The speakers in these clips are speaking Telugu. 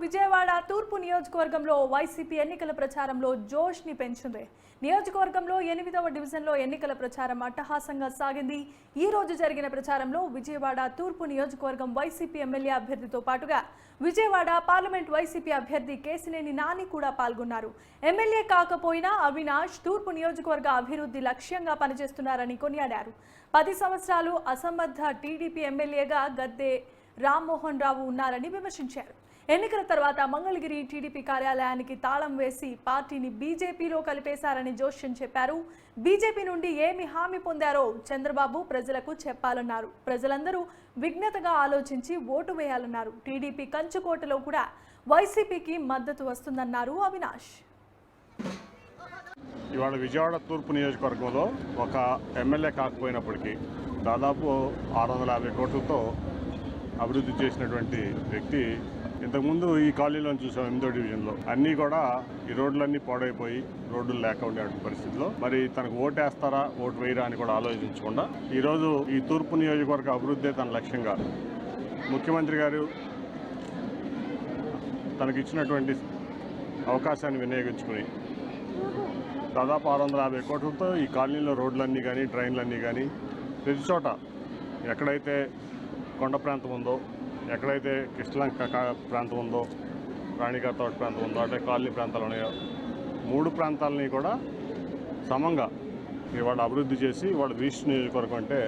విజయవాడ తూర్పు నియోజకవర్గంలో వైసీపీ ఎన్నికల ప్రచారంలో జోష్ ని పెంచింది. నియోజకవర్గంలో 8వ డివిజన్లో ఎన్నికల ప్రచారం అట్టహాసంగా సాగింది. ఈ రోజు జరిగిన ప్రచారంలో విజయవాడ తూర్పు నియోజకవర్గం వైసీపీ ఎమ్మెల్యే అభ్యర్థితో పాటుగా విజయవాడ పార్లమెంట్ వైసీపీ అభ్యర్థి కేశినేని నాని కూడా పాల్గొన్నారు. ఎమ్మెల్యే కాకపోయినా అవినాష్ తూర్పు నియోజకవర్గ అభివృద్ధి లక్ష్యంగా పనిచేస్తున్నారని కొనియాడారు. 10 సంవత్సరాలు అసమర్థ టీడీపీ ఎమ్మెల్యేగా గద్దె రామ్మోహన్ రావు ఉన్నారని విమర్శించారు. ఎన్నికల తర్వాత మంగళగిరి టీడీపీ కార్యాలయానికి తాళం వేసి పార్టీని బీజేపీలో కలిపేశారని జోష్యం చెప్పారు. బీజేపీ నుండి ఏమి హామీ పొందారో చంద్రబాబు ప్రజలకు చెప్పాలన్నారు. ప్రజలందరూ విజ్ఞతగా ఆలోచించి ఓటు వేయాలన్నారు. టీడీపీ కంచుకోటలో కూడా వైసీపీకి మద్దతు వస్తుందన్నారు అవినాష్. ఇవాళ విజయవాడ తూర్పు నియోజకవర్గంలో ఒక ఎమ్మెల్యే కాకపోయినప్పటికీ దాదాపు 650 కోట్లతో అభివృద్ధి చేసినటువంటి వ్యక్తి ఇంతకుముందు ఈ కాలనీలో చూసాం 8వ డివిజన్లో అన్నీ కూడా ఈ రోడ్లన్నీ పాడైపోయి రోడ్లు లేక ఉండే పరిస్థితిలో మరి తనకు ఓటేస్తారా ఓటు వేయరా అని కూడా ఆలోచించకుండా ఈరోజు ఈ తూర్పు నియోజకవర్గ అభివృద్ధి తన లక్ష్యంగా ముఖ్యమంత్రి గారు తనకిచ్చినటువంటి అవకాశాన్ని వినియోగించుకుని దాదాపు 650 కోట్లతో ఈ కాలనీలో రోడ్లన్నీ కానీ ట్రైన్లన్నీ కానీ ప్రతి చోట ఎక్కడైతే కొండ ప్రాంతం ఉందో, ఎక్కడైతే కృష్ణలంక ప్రాంతం ఉందో, రాణిగా తోట ప్రాంతం ఉందో, అంటే కాలనీ ప్రాంతాలు ఉన్నాయో 3 ప్రాంతాలని కూడా సమంగా ఇవాళ అభివృద్ధి చేసి ఇవాళ ఈస్ట్ నియోజకవర్గం అంటే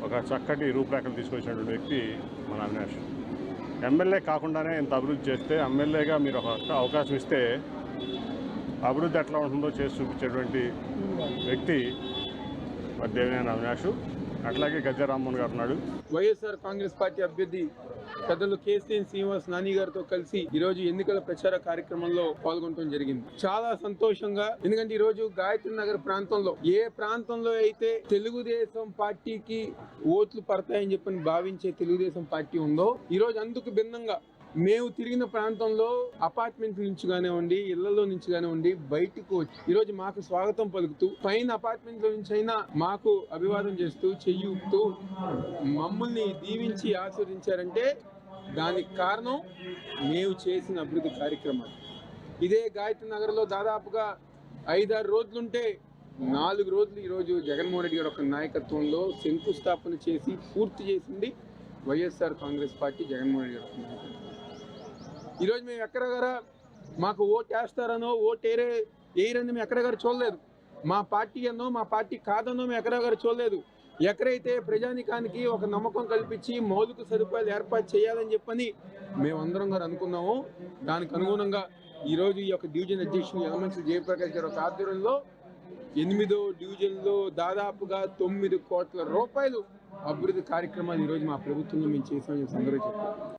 ఒక చక్కటి రూపురేఖలు తీసుకొచ్చినటువంటి వ్యక్తి మన అవినాష్. ఎమ్మెల్యే కాకుండానే ఇంత అభివృద్ధి చేస్తే ఎమ్మెల్యేగా మీరు ఒక అవకాశం ఇస్తే అభివృద్ధి ఎట్లా ఉంటుందో చేసి చూపించేటువంటి వ్యక్తి మరి దేవినేని అవినాష్. అట్లాగే గద్దె రామ్మోహన్ గారు ఉన్నాడు. వైఎస్ఆర్ కాంగ్రెస్ పార్టీ అభ్యర్థి పెద్దలు కేశినేని శ్రీనివాస్ నాని గారితో కలిసి ఈ రోజు ఎన్నికల ప్రచార కార్యక్రమంలో పాల్గొనడం జరిగింది. చాలా సంతోషంగా, ఎందుకంటే ఈ రోజు గాయత్రి నగర్ ప్రాంతంలో ఏ ప్రాంతంలో అయితే తెలుగుదేశం పార్టీకి ఓట్లు పడతాయని చెప్పని భావించే తెలుగుదేశం పార్టీ ఉందో ఈ రోజు అందుకు భిన్నంగా మేము తిరిగిన ప్రాంతంలో అపార్ట్మెంట్ నుంచి కానివ్వండి, ఇళ్లలో నుంచి కానివ్వండి బయటకు వచ్చి ఈరోజు మాకు స్వాగతం పలుకుతూ పైన అపార్ట్మెంట్ లో నుంచి అయినా మాకు అభివాదం చేస్తూ చెయ్యూపుతూ మమ్మల్ని దీవించి ఆశీర్వదించారంటే దానికి కారణం మేము చేసిన అభివృద్ధి కార్యక్రమాలు. ఇదే గాయత్రి నగర్లో దాదాపుగా 5-6 రోజులుంటే 4 రోజులు ఈరోజు జగన్మోహన్ రెడ్డి గారి ఒక నాయకత్వంలో శంకుస్థాపన చేసి పూర్తి చేసింది వైఎస్ఆర్ కాంగ్రెస్ పార్టీ జగన్మోహన్ రెడ్డి గారి నాయకత్వం. ఈరోజు మేము ఎక్కడగారా మాకు ఓటు వేస్తారనో ఓటు వేయరని మేము ఎక్కడగారు చూడలేదు. మా పార్టీ అన్నో మా పార్టీ కాదన్నో మేము ఎక్కడగారు చూడలేదు. ఎక్కడైతే ప్రజానికానికి ఒక నమ్మకం కల్పించి మౌలిక సదుపాయాలు ఏర్పాటు చేయాలని చెప్పని మేమందరం గారు అనుకున్నాము. దానికి అనుగుణంగా ఈరోజు ఈ యొక్క డివిజన్ అధ్యక్షుడు యలమంచిలి జయప్రకాష్ గారి ఒక ఆధ్వర్యంలో 8వ డివిజన్లో దాదాపుగా 9 కోట్ల రూపాయలు అభివృద్ధి కార్యక్రమాలు ఈరోజు మా ప్రభుత్వంలో మేము చేసామని అందరూ చెప్పారు.